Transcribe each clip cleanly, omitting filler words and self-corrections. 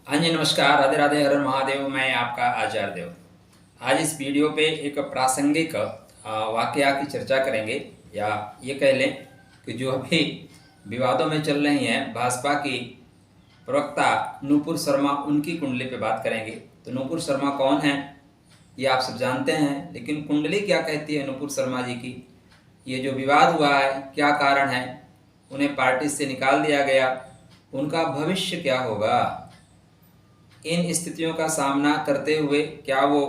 हाँ जी, नमस्कार, राधे राधे, हर हर महादेव। मैं आपका आचार्य देव। आज इस वीडियो पे एक प्रासंगिक वाकया की चर्चा करेंगे, या ये कह लें कि जो अभी विवादों में चल रही हैं, भाजपा की प्रवक्ता नूपुर शर्मा, उनकी कुंडली पे बात करेंगे। तो नूपुर शर्मा कौन है, ये आप सब जानते हैं, लेकिन कुंडली क्या कहती है नूपुर शर्मा जी की? ये जो विवाद हुआ है, क्या कारण है? उन्हें पार्टी से निकाल दिया गया, उनका भविष्य क्या होगा? इन स्थितियों का सामना करते हुए क्या वो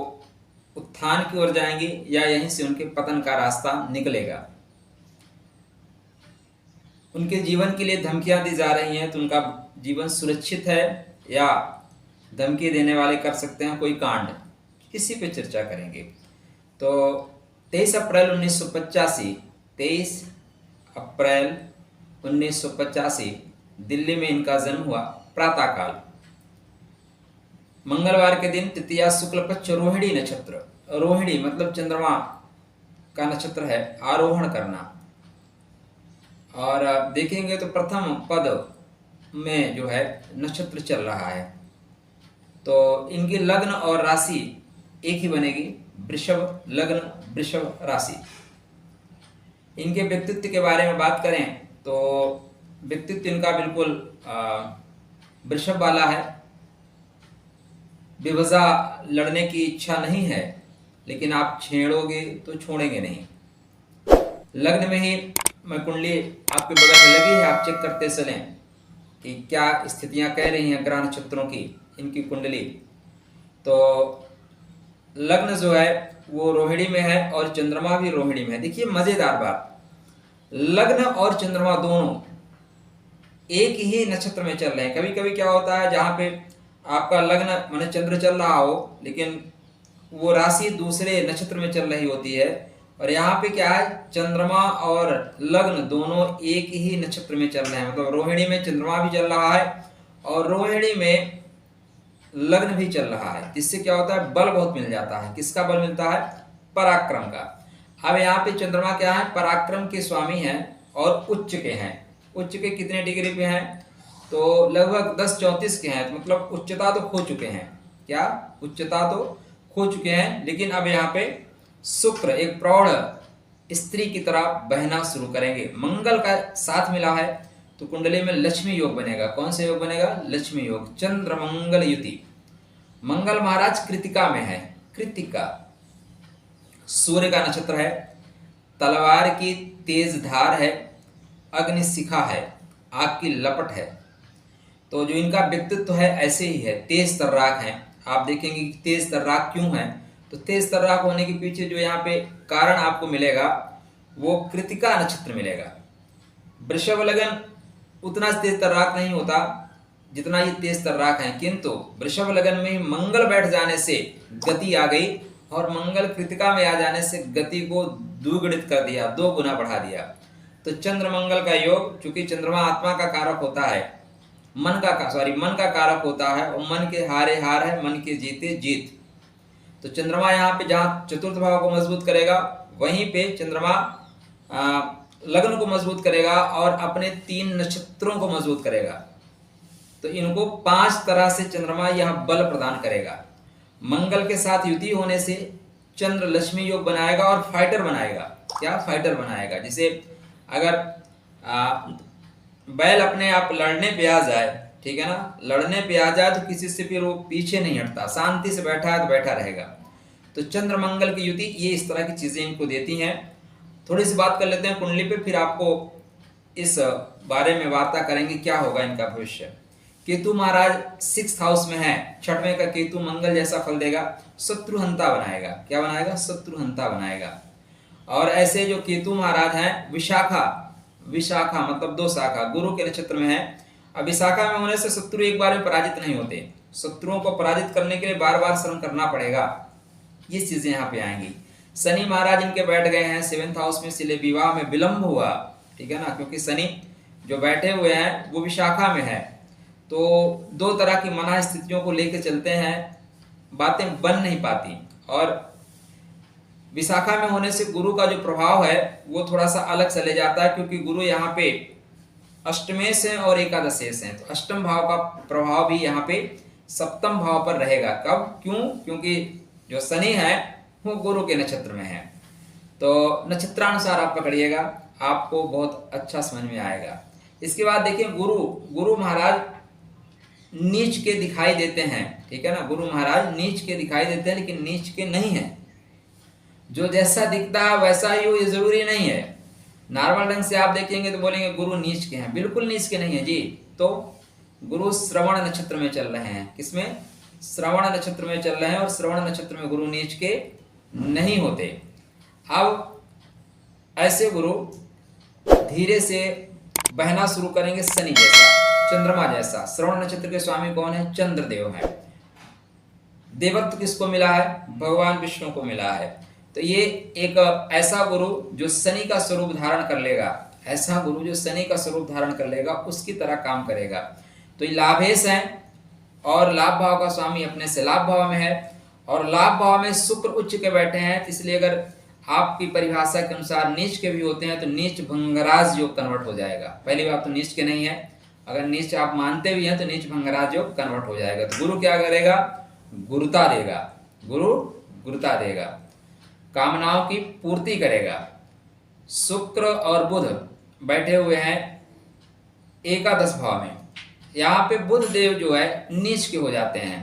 उत्थान की ओर जाएंगे, या यहीं से उनके पतन का रास्ता निकलेगा? उनके जीवन के लिए धमकियां दी जा रही हैं, तो उनका जीवन सुरक्षित है, या धमकी देने वाले कर सकते हैं कोई कांड? इसी पे चर्चा करेंगे। तो 23 अप्रैल 1985 23 अप्रैल 1985 दिल्ली में इनका जन्म हुआ। प्रातःकाल मंगलवार के दिन तृतीया शुक्ल पक्ष रोहिणी नक्षत्र। रोहिणी मतलब चंद्रमा का नक्षत्र है, आरोहण करना। और देखेंगे तो प्रथम पद में जो है नक्षत्र चल रहा है, तो इनकी लग्न और राशि एक ही बनेगी, वृषभ लग्न वृषभ राशि। इनके व्यक्तित्व के बारे में बात करें तो व्यक्तित्व इनका बिल्कुल वृषभ वाला है। बेवजह लड़ने की इच्छा नहीं है, लेकिन आप छेड़ोगे तो छोड़ेंगे नहीं। लग्न में ही मैं कुंडली आपके बगल में लगी है, आप चेक करते चलें कि क्या स्थितियां कह रही हैं ग्रह नक्षत्रों की, इनकी कुंडली। तो लग्न जो है वो रोहिणी में है और चंद्रमा भी रोहिणी में है। देखिए मजेदार बात, लग्न और चंद्रमा दोनों एक ही नक्षत्र में चल रहे हैं। कभी कभी क्या होता है, जहां पे आपका लग्न माने चंद्र चल रहा हो, लेकिन वो राशि दूसरे नक्षत्र में चल रही होती है, और यहाँ पे क्या है, चंद्रमा और लग्न दोनों एक ही नक्षत्र में चल रहे हैं। मतलब रोहिणी में चंद्रमा भी चल रहा है और रोहिणी में लग्न भी चल रहा है। इससे क्या होता है, बल बहुत मिल जाता है। किसका बल मिलता है? पराक्रम का। अब यहाँ पे चंद्रमा क्या है, पराक्रम के स्वामी हैं और उच्च के हैं। उच्च के कितने डिग्री पे हैं? तो लगभग 10-34 के हैं। मतलब उच्चता तो खो चुके हैं। क्या उच्चता तो खो चुके हैं, लेकिन अब यहाँ पे शुक्र एक प्रौढ़ स्त्री की तरह बहना शुरू करेंगे। मंगल का साथ मिला है, तो कुंडली में लक्ष्मी योग बनेगा। कौन सा योग बनेगा? लक्ष्मी योग, चंद्र मंगल युति। मंगल महाराज कृतिका में है। कृतिका सूर्य का नक्षत्र है, तलवार की तेज धार है, अग्नि शिखा है, आग की लपट है। तो जो इनका व्यक्तित्व है ऐसे ही है, तेज तर्राक है। आप देखेंगे कि तेज तर्राक क्यों है, तो तेज तर्राक होने के पीछे जो यहाँ पे कारण आपको मिलेगा वो कृतिका नक्षत्र मिलेगा। वृषभ लगन उतना तेज तर्राक नहीं होता जितना ये तेज तर्राक है, किंतु वृषभ लगन में ही मंगल बैठ जाने से गति आ गई, और मंगल कृतिका में आ जाने से गति को द्विगुणित कर दिया, 2 गुना बढ़ा दिया। तो चंद्र मंगल का योग, चूंकि चंद्रमा आत्मा का कारक होता है, मन का कारक होता है, और मन के हारे हार है, मन के जीते जीत। तो चंद्रमा यहाँ पे जहाँ चतुर्थ भाव को मजबूत करेगा, वहीं पे चंद्रमा लग्न को मजबूत करेगा और अपने 3 नक्षत्रों को मजबूत करेगा। तो इनको 5 तरह से चंद्रमा यहाँ बल प्रदान करेगा। मंगल के साथ युति होने से चंद्र लक्ष्मी योग बनाएगा और फाइटर बनाएगा। क्या फाइटर बनाएगा? जैसे अगर बैल अपने आप लड़ने पे आ जाए, ठीक है ना, लड़ने पे आ जाए तो किसी से फिर वो पीछे नहीं हटता, शांति से बैठा है तो बैठा रहेगा। तो चंद्र मंगल की युति ये इस तरह की चीजें इनको देती हैं। थोड़ी सी बात कर लेते हैं कुंडली पे, फिर आपको इस बारे में वार्ता करेंगे क्या होगा इनका भविष्य। केतु महाराज 6th हाउस में है। 6वें का केतु मंगल जैसा फल देगा, शत्रुहंता बनाएगा। क्या बनाएगा? शत्रुहंता बनाएगा। और ऐसे जो केतु महाराज हैं, विशाखा मतलब 2 शाखा, गुरु के नक्षत्र में है। अब विशाखा में होने से शत्रु एक बार में पराजित नहीं होते, शत्रुओं को पराजित करने के लिए बार बार श्रम करना पड़ेगा। ये चीजें यहाँ पे आएंगी। शनि महाराज इनके बैठ गए हैं 7th हाउस में, इसलिए विवाह में विलंब हुआ, ठीक है ना, क्योंकि शनि जो बैठे हुए हैं वो विशाखा में है। तो 2 तरह की मना स्थितियों को लेकर चलते हैं, बातें बन नहीं पाती। और विशाखा में होने से गुरु का जो प्रभाव है वो थोड़ा सा अलग चले जाता है, क्योंकि गुरु यहाँ पे अष्टमेश है और एकादशेश है, तो अष्टम भाव का प्रभाव भी यहाँ पे सप्तम भाव पर रहेगा। कब? क्यों? क्योंकि जो शनि है वो गुरु के नक्षत्र में है। तो नक्षत्रानुसार आप पकड़िएगा, आपको बहुत अच्छा समझ में आएगा। इसके बाद देखिए, गुरु महाराज नीच के दिखाई देते हैं, ठीक है ना। गुरु महाराज नीच के दिखाई देते हैं, लेकिन नीच के नहीं है। जो जैसा दिखता है वैसा ही हो, ये जरूरी नहीं है। नॉर्मल ढंग से आप देखेंगे तो बोलेंगे गुरु नीच के हैं, बिल्कुल नीच के नहीं है जी। तो गुरु श्रवण नक्षत्र में चल रहे हैं। किसमें? श्रवण नक्षत्र में चल रहे हैं, और श्रवण नक्षत्र में गुरु नीच के नहीं होते। अब ऐसे गुरु धीरे से बहना शुरू करेंगे शनि जैसा, चंद्रमा जैसा। श्रवण नक्षत्र के स्वामी कौन है? चंद्रदेव है। देवत्व किसको मिला है? भगवान विष्णु को मिला है। तो ये एक ऐसा गुरु जो शनि का स्वरूप धारण कर लेगा, ऐसा गुरु जो शनि का स्वरूप धारण कर लेगा, उसकी तरह काम करेगा। तो ये लाभेश है, और लाभ भाव का स्वामी अपने से लाभ भाव में है, और लाभ भाव में शुक्र उच्च के बैठे हैं। इसलिए अगर आपकी परिभाषा के अनुसार नीच के भी होते हैं तो नीच भंगराज योग कन्वर्ट हो जाएगा। पहली बात तो नीच के नहीं है, अगर नीच आप मानते भी हैं तो नीच भंगराज योग कन्वर्ट हो जाएगा। तो गुरु क्या करेगा? गुरुता देगा। गुरु गुरुता देगा, कामनाओं की पूर्ति करेगा। शुक्र और बुध बैठे हुए हैं एकादश भाव में। यहाँ पे बुध देव जो है नीच के हो जाते हैं।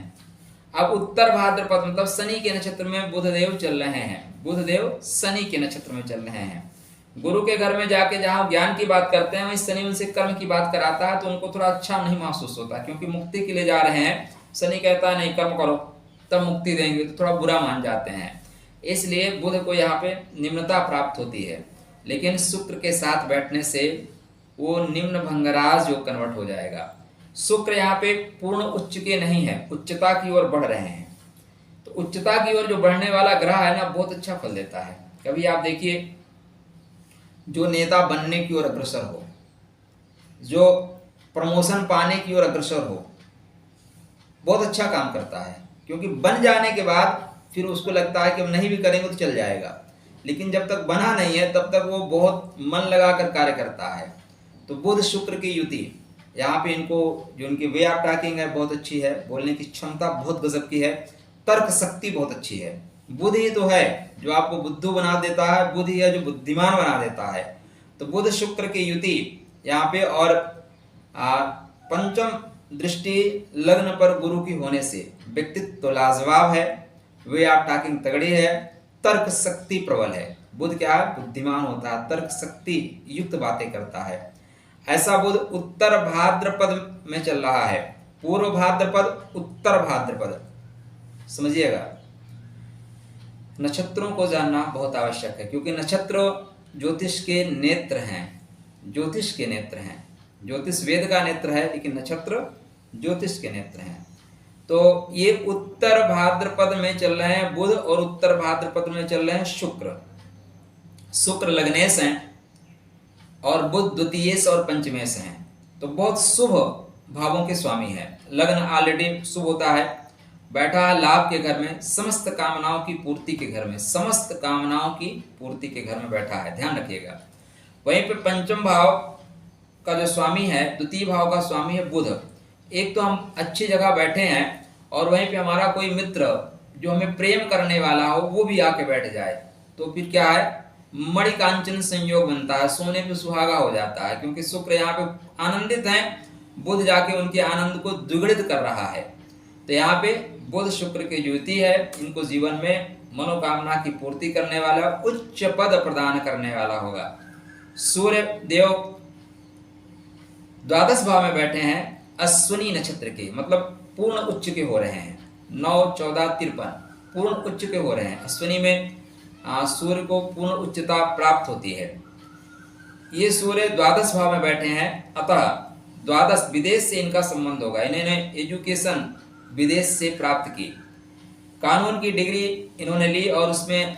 अब उत्तर भाद्रपद मतलब शनि के नक्षत्र में बुध देव चल रहे हैं। बुध देव शनि के नक्षत्र में चल रहे हैं। गुरु के घर में जाके जहां ज्ञान की बात करते हैं, वहीं शनि उनसे कर्म की बात कराता है, तो उनको थोड़ा अच्छा नहीं महसूस होता, क्योंकि मुक्ति के लिए जा रहे हैं। शनि कहता है नहीं, कर्म करो तब मुक्ति देंगे, तो थोड़ा बुरा मान जाते हैं। इसलिए बुध को यहाँ पे निम्नता प्राप्त होती है। लेकिन शुक्र के साथ बैठने से वो निम्न भंगराज योग कन्वर्ट हो जाएगा। शुक्र यहाँ पे पूर्ण उच्च के नहीं है, उच्चता की ओर बढ़ रहे हैं। तो उच्चता की ओर जो बढ़ने वाला ग्रह है ना, बहुत अच्छा फल देता है। कभी आप देखिए, जो नेता बनने की ओर अग्रसर हो, जो प्रमोशन पाने की ओर अग्रसर हो, बहुत अच्छा काम करता है। क्योंकि बन जाने के बाद फिर उसको लगता है कि हम नहीं भी करेंगे तो चल जाएगा, लेकिन जब तक बना नहीं है तब तक वो बहुत मन लगाकर कार्य करता है। तो बुध शुक्र की युति यहाँ पे इनको, जो इनकी वे ऑफ टॉकिंग है बहुत अच्छी है, बोलने की क्षमता बहुत गजब की है, तर्क शक्ति बहुत अच्छी है। बुध ही तो है जो आपको बुद्धू बना देता है, बुध ही है जो बुद्धिमान बना देता है। तो बुध शुक्र की युति यहाँ पे, और पंचम दृष्टि लग्न पर गुरु की होने से व्यक्तित्व तो लाजवाब है, वे ऑफ टॉकिंग तगड़ी है, तर्क शक्ति प्रबल है। बुध क्या है? बुद्धिमान होता है, तर्क शक्ति युक्त बातें करता है। ऐसा बुध उत्तर भाद्रपद में चल रहा है। पूर्व भाद्रपद, उत्तर भाद्रपद, समझिएगा। नक्षत्रों को जानना बहुत आवश्यक है, क्योंकि नक्षत्र ज्योतिष के नेत्र हैं। ज्योतिष के नेत्र हैं। ज्योतिष वेद का नेत्र है, लेकिन नक्षत्र ज्योतिष के नेत्र हैं। तो ये उत्तर भाद्रपद में चल रहे हैं बुध, और उत्तर भाद्रपद में चल रहे हैं शुक्र। शुक्र लग्नेश हैं और बुध द्वितीयेश और पंचमेश हैं। तो बहुत शुभ भावों के स्वामी है। लग्न ऑलरेडी शुभ होता है, बैठा है लाभ के घर में, समस्त कामनाओं की पूर्ति के घर में, समस्त कामनाओं की पूर्ति के घर में बैठा है, ध्यान रखिएगा। वहीं पे पंचम भाव का जो स्वामी है, द्वितीय भाव का स्वामी है बुध। एक तो हम अच्छी जगह बैठे हैं, और वहीं पे हमारा कोई मित्र जो हमें प्रेम करने वाला हो वो भी आके बैठ जाए, तो फिर क्या है? मणिकांचन संयोग बनता है, सोने पे सुहागा हो जाता है। क्योंकि शुक्र यहाँ पे आनंदित हैं, बुध जाके उनके आनंद को द्विगुणित कर रहा है। तो यहाँ पे बुध शुक्र की युति है, इनको जीवन में मनोकामना की पूर्ति करने वाला, उच्च पद प्रदान करने वाला होगा। सूर्य देव द्वादश भाव में बैठे हैं अश्विनी नक्षत्र के, मतलब पूर्ण उच्च के हो रहे हैं। 9, 14, 53 पूर्ण उच्च के हो रहे हैं। अश्विनी में सूर्य को पूर्ण उच्चता प्राप्त होती है। ये सूर्य द्वादश भाव में बैठे हैं, अतः द्वादश विदेश से इनका संबंध होगा। इन्होंने एजुकेशन विदेश से प्राप्त की, कानून की डिग्री इन्होंने ली, और उसमें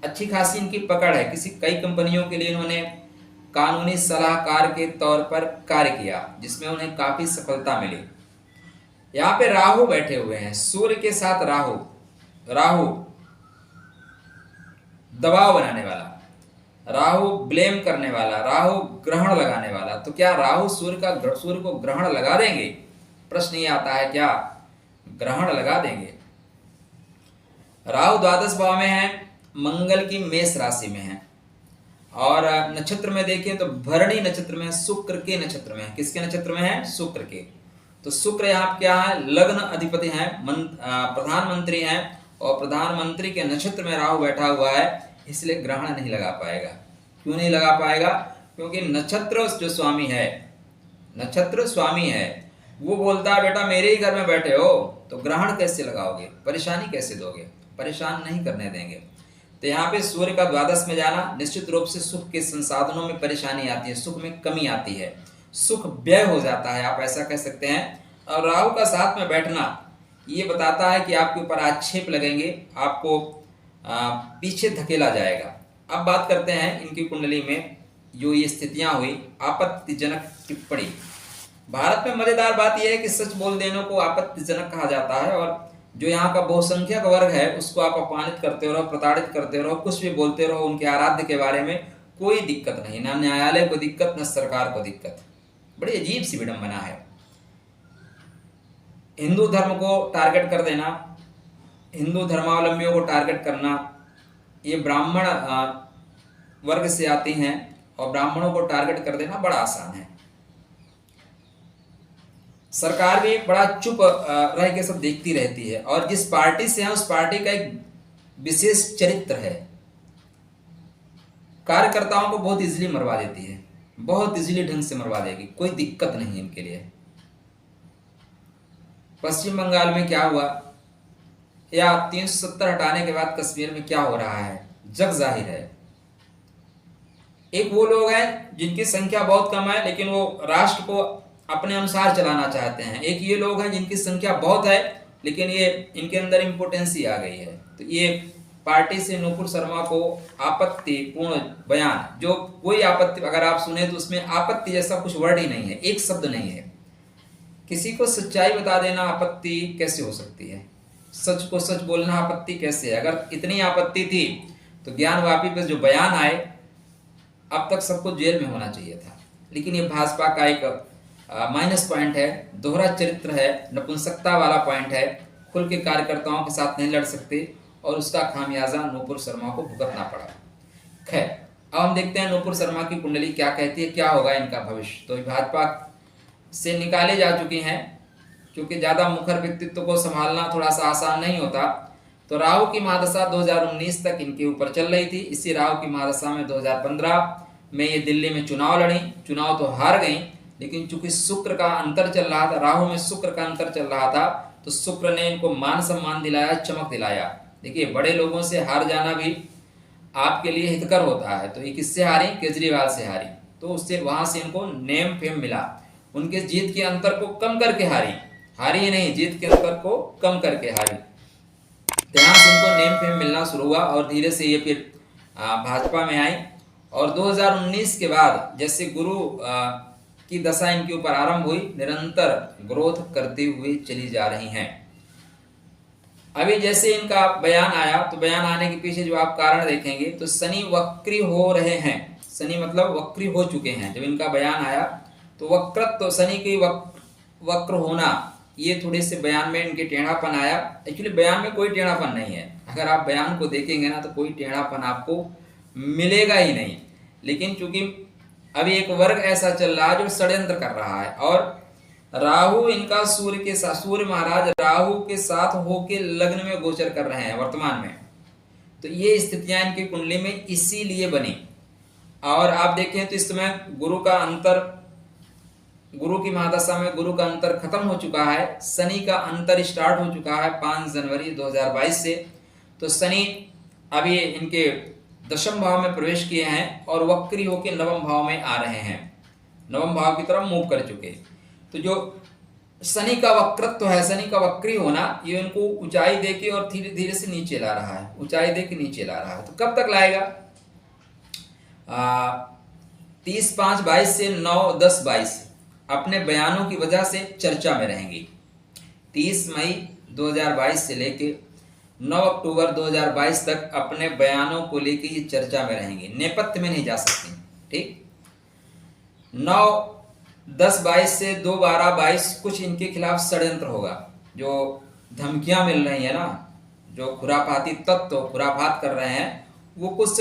अच्छी खासी इनकी पकड़ है। कई कंपनियों के लिए इन्होंने कानूनी सलाहकार के तौर पर कार्य किया, जिसमें उन्हें काफी सफलता मिली। यहाँ पे राहु बैठे हुए हैं, सूर्य के साथ राहु दबाव बनाने वाला, राहु ब्लेम करने वाला, राहु ग्रहण लगाने वाला। तो क्या राहु सूर्य को ग्रहण लगा देंगे? प्रश्न ये आता है क्या ग्रहण लगा देंगे? राहु द्वादश भाव में है, मंगल की मेष राशि में है, और नक्षत्र में देखें तो भरणी नक्षत्र में है, शुक्र के नक्षत्र में है। किसके नक्षत्र में है? शुक्र के। तो शुक्र यहाँ क्या है? लग्न अधिपति है, प्रधानमंत्री है, और प्रधानमंत्री के नक्षत्र में राहु बैठा हुआ है, इसलिए ग्रहण नहीं लगा पाएगा। क्यों नहीं लगा पाएगा? क्योंकि नक्षत्र जो स्वामी है, नक्षत्र स्वामी है, वो बोलता है बेटा मेरे ही घर में बैठे हो, तो ग्रहण कैसे लगाओगे, परेशानी कैसे दोगे? परेशान नहीं करने देंगे। तो यहाँ पे सूर्य का द्वादश में जाना निश्चित रूप से सुख के संसाधनों में परेशानी आती है, सुख में कमी आती है, सुख व्यय हो जाता है, आप ऐसा कह सकते हैं। और राहु का साथ में बैठना ये बताता है कि आपके ऊपर आक्षेप लगेंगे, आपको पीछे धकेला जाएगा। अब बात करते हैं इनकी कुंडली में जो ये स्थितियां हुई, आपत्तिजनक टिप्पणी। भारत में मजेदार बात यह है कि सच बोल देने को आपत्तिजनक कहा जाता है, और जो यहाँ का बहुसंख्यक वर्ग है उसको आप अपमानित करते रहो, प्रताड़ित करते रहो, कुछ भी बोलते रहो उनके आराध्य के बारे में, कोई दिक्कत नहीं, ना न्यायालय को दिक्कत, न सरकार को दिक्कत। बड़ी अजीब सी विडंबना है। हिंदू धर्म को टारगेट कर देना, हिंदू धर्मावलंबियों को टारगेट करना, ये ब्राह्मण वर्ग से आती हैं, और ब्राह्मणों को टारगेट कर देना बड़ा आसान है। सरकार भी बड़ा चुप रह के सब देखती रहती है, और जिस पार्टी से है उस पार्टी का एक विशेष चरित्र है, कार्यकर्ताओं को बहुत इजीली मरवा देती है, बहुत इजीली ढंग से मरवा देगी, कोई दिक्कत नहीं इनके लिए। पश्चिम बंगाल में क्या हुआ, या 370 हटाने के बाद कश्मीर में क्या हो रहा है, जग जाहिर है। एक वो लोग हैं जिनकी संख्या बहुत कम है लेकिन वो राष्ट्र को अपने अनुसार चलाना चाहते हैं, एक ये लोग हैं जिनकी संख्या बहुत है लेकिन ये इनके अंदर इम्पोर्टेंसी आ गई है। तो ये पार्टी से नूपुर शर्मा को आपत्तिपूर्ण बयान, जो कोई आपत्ति अगर आप सुने तो उसमें आपत्ति जैसा कुछ वर्ड ही नहीं है, एक शब्द नहीं है। किसी को सच्चाई बता देना आपत्ति कैसे हो सकती है? सच को सच बोलना आपत्ति कैसे है? अगर इतनी आपत्ति थी तो ज्ञानवापी पे जो बयान आए, अब तक सबको जेल में होना चाहिए था। लेकिन ये भाजपा का एक माइनस पॉइंट है, दोहरा चरित्र है, नपुंसकता वाला पॉइंट है, खुल के कार्यकर्ताओं के साथ नहीं लड़ सकते, और उसका खामियाजा नूपुर शर्मा को भुगतना पड़ा। खैर, अब हम देखते हैं नूपुर शर्मा की कुंडली क्या कहती है, क्या होगा इनका भविष्य। तो भाजपा से निकाले जा चुकी हैं, क्योंकि ज़्यादा मुखर व्यक्तित्व को संभालना थोड़ा सा आसान नहीं होता। तो राहु की महादशा 2019 तक इनके ऊपर चल रही थी। इसी राहु की महादशा में 2015 में ये दिल्ली में चुनाव लड़ी, चुनाव तो हार गई, लेकिन चूंकि शुक्र का अंतर चल रहा था, राहु में शुक्र का अंतर चल रहा था, तो शुक्र ने इनको मान सम्मान दिलाया, चमक दिलाया। देखिए, बड़े लोगों से हार जाना भी आपके लिए हितकर होता है। तो ये किससे हारी? केजरीवाल से हारी, तो उससे वहां से इनको नेम फेम मिला। उनके जीत के अंतर को कम करके हारी ही नहीं, जीत के अंतर को कम करके हारी। यहाँ से उनको नेम फेम मिलना शुरू हुआ, और धीरे से ये फिर भाजपा में आई। और 2019 के बाद जैसे गुरु की दशा इनके ऊपर आरंभ हुई, निरंतर ग्रोथ करते हुए चली जा रही हैं। अभी जैसे इनका बयान आया, तो बयान आने के पीछे जो आप कारण देखेंगे, तो शनि वक्री हो रहे हैं, शनि मतलब वक्री हो चुके हैं। जब इनका बयान आया तो वक्रत्व, तो शनि की वक्र होना, ये थोड़े से बयान में इनके टेढ़ापन आया। एक्चुअली बयान में कोई टेढ़ापन नहीं है, अगर आप बयान को देखेंगे ना तो कोई टेढ़ापन आपको मिलेगा ही नहीं। लेकिन चूंकि अभी एक वर्ग ऐसा चल रहा है जो षड्यंत्र कर रहा है, और राहु इनका सूर्य के साथ, सूर्य महाराज राहु के साथ होके लग्न में गोचर कर रहे हैं वर्तमान में। तो ये स्थितियां इनकी कुंडली में इसीलिए बनी। और आप देखें तो इस समय गुरु का अंतर, गुरु की महादशा में गुरु का अंतर खत्म हो चुका है, शनि का अंतर स्टार्ट हो चुका है 5 जनवरी 2022 से। तो शनि अभी इनके दशम भाव में प्रवेश किए हैं और वक्री होकर नवम भाव में आ रहे हैं, नवम भाव की तरफ मूव कर चुके। तो जो शनि का वक्रत्व है, शनि का वक्री होना, ये इनको ऊंचाई देके और धीरे धीरे से नीचे ला रहा है, ऊंचाई देके नीचे ला रहा है। तो कब तक लाएगा? 30/5/22 से 9/10/22 अपने बयानों की वजह से चर्चा में रहेंगी। 30 मई 2022 से लेके 9 अक्टूबर 2022 तक अपने बयानों को लेके ये चर्चा में रहेंगी, नेपथ्य में नहीं जा सकती। ठीक, 10-22 से 2-12-22 कुछ इनके खिलाफ षड्यंत्र होगा। जो धमकियां मिल रही है ना, जो खुराफाती तत्व खुराफात कर रहे हैं, वो कुछ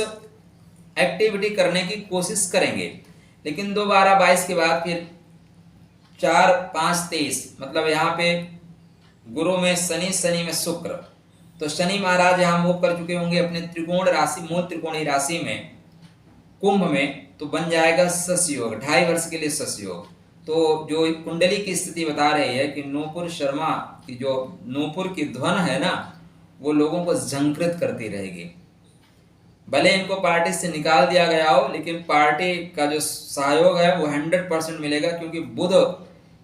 एक्टिविटी करने की कोशिश करेंगे। लेकिन 2-12-22 के बाद फिर 4-5-23, मतलब यहाँ पे गुरु में शनि, शनि में शुक्र, तो शनि महाराज यहाँ मूव कर चुके होंगे अपने त्रिकोण राशि, मूल त्रिकोणीय राशि में, कुंभ में, तो बन जाएगा शश योग, 2.5 वर्ष के लिए शश योग। तो जो कुंडली की स्थिति बता रही है कि नूपुर शर्मा की जो नूपुर की ध्वन है ना, वो लोगों को झंकृत करती रहेगी। भले इनको पार्टी से निकाल दिया गया हो, लेकिन पार्टी का जो सहयोग है वो 100% मिलेगा, क्योंकि बुध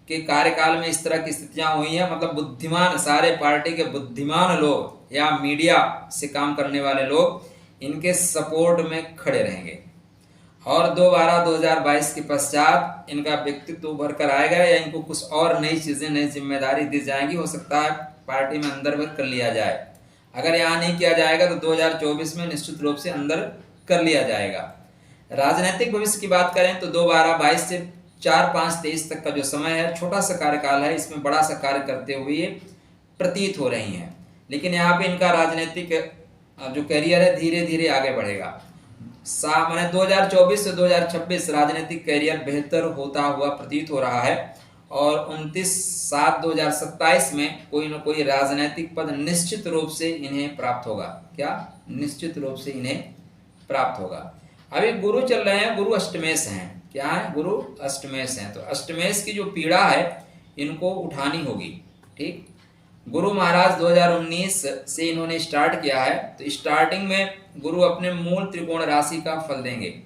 के कार्यकाल में इस तरह की स्थितियां हुई हैं। मतलब बुद्धिमान, सारे पार्टी के बुद्धिमान लोग या मीडिया से काम करने वाले लोग इनके सपोर्ट में खड़े रहेंगे। और 2/12/2022 के पश्चात इनका व्यक्तित्व उभर कर आएगा, या इनको कुछ और नई चीजें, नई जिम्मेदारी दी जाएंगी। हो सकता है पार्टी में अंदर भर कर लिया जाए। अगर यहाँ नहीं किया जाएगा तो 2024 में निश्चित रूप से अंदर कर लिया जाएगा। राजनीतिक भविष्य की बात करें तो 2/12/22 से 4-5-23 तक का जो समय है, छोटा सा कार्यकाल है, इसमें बड़ा सा कार्य करते हुए ये प्रतीत हो रही हैं। लेकिन यहाँ पे इनका राजनीतिक जो कैरियर है धीरे धीरे आगे बढ़ेगा। मैंने 2024 से 2026 राजनीतिक कैरियर बेहतर होता हुआ प्रतीत हो रहा है, और 29/7/2027 में कोई न कोई राजनीतिक पद निश्चित रूप से इन्हें प्राप्त होगा। क्या? निश्चित रूप से इन्हें प्राप्त होगा। अभी गुरु चल रहे हैं, गुरु अष्टमेश हैं। क्या है? गुरु अष्टमेश हैं। तो अष्टमेश की जो पीड़ा है इनको उठानी होगी। ठीक, गुरु महाराज 2019 से इन्होंने स्टार्ट किया है, तो स्टार्टिंग में गुरु अपने मूल त्रिकोण राशि का फल देंगे।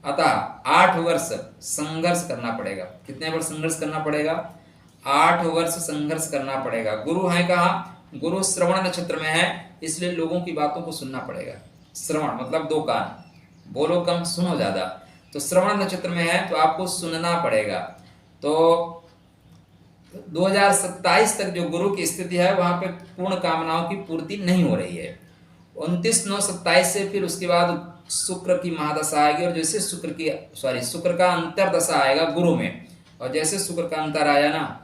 अतः 8 वर्ष संघर्ष करना पड़ेगा। कितने वर्ष संघर्ष करना पड़ेगा? 8 वर्ष संघर्ष करना पड़ेगा। गुरु है कहाँ? गुरु श्रवण नक्षत्र में है, इसलिए लोगों की बातों को सुनना पड़ेगा। श्रवण मतलब 2 कान, बोलो कम सुनो ज्यादा। तो श्रवण नक्षत्र में है तो आपको सुनना पड़ेगा। तो 2027 तक जो गुरु की स्थिति है वहां पे पूर्ण कामनाओं की पूर्ति नहीं हो रही है। 29/9/27 से फिर उसके बाद शुक्र की महादशा आएगी, और जैसे शुक्र का अंतरदशा आएगा गुरु में, और जैसे शुक्र का अंतर आया ना,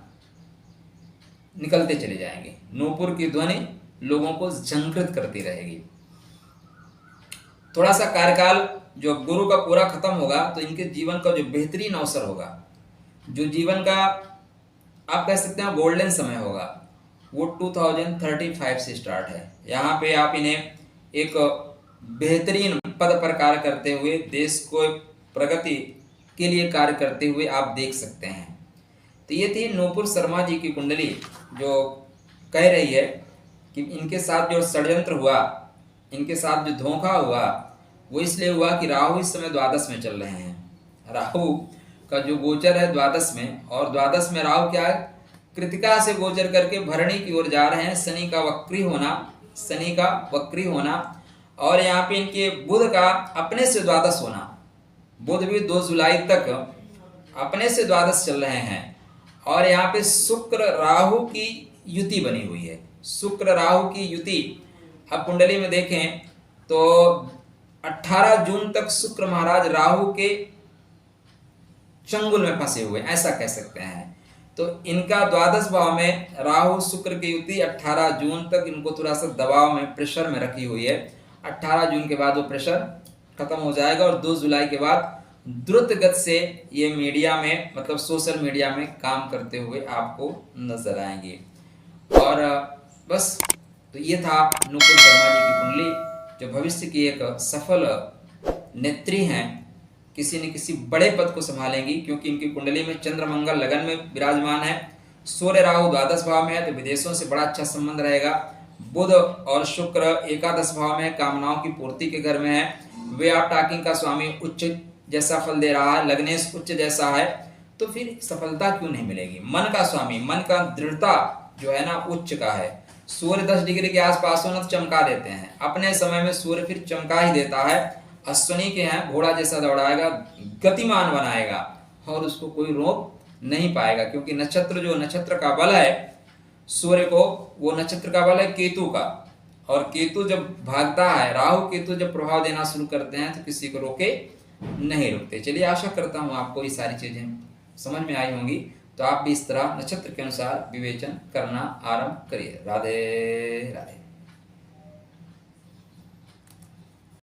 निकलते चले जाएंगे। नूपुर की ध्वनि लोगों को झंकृत करती रहेगी। थोड़ा सा कार्यकाल जो गुरु का पूरा खत्म होगा तो इनके जीवन का जो बेहतरीन अवसर होगा, जो जीवन का आप कह सकते हैं गोल्डन समय होगा, वो 2035 से स्टार्ट है। यहाँ पे आप इन्हें एक बेहतरीन पद पर कार्य करते हुए, देश को प्रगति के लिए कार्य करते हुए आप देख सकते हैं। तो ये थी नूपुर शर्मा जी की कुंडली, जो कह रही है कि इनके साथ जो षड्यंत्र हुआ, इनके साथ जो धोखा हुआ, वो इसलिए हुआ कि राहु इस समय द्वादश में चल रहे हैं। राहु का जो गोचर है द्वादश में, और द्वादश में राहु क्या है? कृतिका से गोचर करके भरणी की ओर जा रहे हैं। शनि का वक्री होना, और यहाँ पे इनके बुध का अपने से द्वादश होना। बुध भी 2 जुलाई तक अपने से द्वादश चल रहे हैं, और यहाँ पे शुक्र राहु की युति बनी हुई है। शुक्र राहु की युति अब कुंडली में देखें तो 18 जून तक शुक्र महाराज राहु के चंगुल में फंसे हुए, ऐसा कह सकते हैं। तो इनका द्वादश भाव में राहु शुक्र की युति 18 जून तक इनको थोड़ा सा दबाव में, प्रेशर में रखी हुई है। 18 जून के बाद वो प्रेशर खत्म हो जाएगा, और 2 जुलाई के बाद द्रुत गति से ये मीडिया में, मतलब सोशल मीडिया में काम करते हुए आपको नजर आएंगे। और बस, तो ये था नूपुर शर्मा जी की कुंडली, जो भविष्य की एक सफल नेत्री हैं, किसी न किसी बड़े पद को संभालेंगी, क्योंकि इनकी कुंडली में चंद्र मंगल लगन में विराजमान है, सूर्य राहु द्वादश भाव में है, तो विदेशों से बड़ा अच्छा संबंध रहेगा। बुध और शुक्र एकादश भाव में, कामनाओं की पूर्ति के घर में है। वे आप टाकिंग का स्वामी उच्च जैसा फल दे रहा है, लग्नेश उच्च जैसा है, तो फिर सफलता क्यों नहीं मिलेगी? मन का स्वामी, मन का दृढ़ता जो है ना उच्च का है। सूर्य 10 डिग्री के आसपास होना तो चमका देते हैं, अपने समय में सूर्य फिर चमका ही देता है। अश्विनी के हैं, घोड़ा जैसा दौड़ाएगा, गतिमान बनाएगा, और उसको कोई रोक नहीं पाएगा, क्योंकि नक्षत्र का बल है सूर्य को, वो नक्षत्र का बल है केतु का, और केतु जब भागता है, राहु केतु जब प्रभाव देना शुरू करते हैं तो किसी को रोके नहीं रुकते। चलिए, आशा करता हूँ आपको ये सारी चीजें समझ में आई होंगी। तो आप भी इस तरह नक्षत्र के अनुसार विवेचन करना आरंभ करिए। राधे राधे।